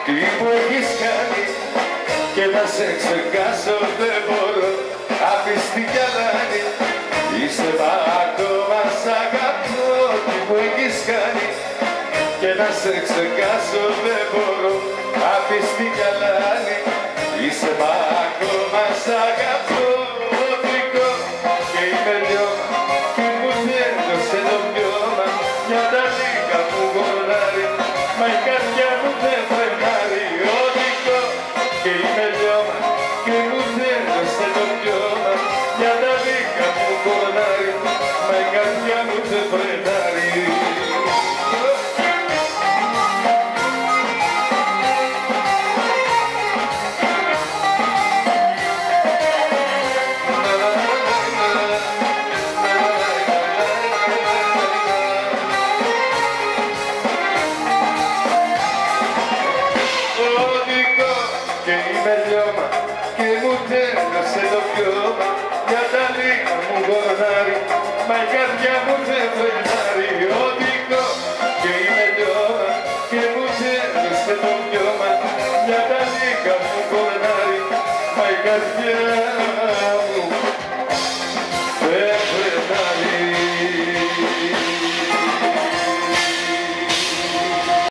τι μου έχεις κάνει και να σε ξεχάσω δεν μπορώ. Απίστη κι αλάνη, είσαι μα ακόμα σ' αγαπώ. Τι μου έχεις κάνει και να σε ξεχάσω δεν μπορώ. Απίστη κι αλάνη, είσαι μα ακόμα σ' αγαπώ. Οδικό και είμαι λιώμα κι μου τέλειωσε το πιώμα. Για τα λίγα μου γονάρι, μα η καρδιά μου δεν φρενάρει. Οδικό και είμαι λιώμα κι μου τέλειωσε το πιώμα. Για τα λίγα μου γονάρι, μα η καρδιά μου δεν φρενάρει. Και είμαι λιώμα και μου τέλειωσε το πιώμα. Για τα λίγα μου γονάρι, μα η καρδιά μου δεν φρενάρει. Οδικό και είμαι λιώμα και μου τέλειωσε το πιώμα. Για τα λίγα μου γονάρι, μα η καρδιά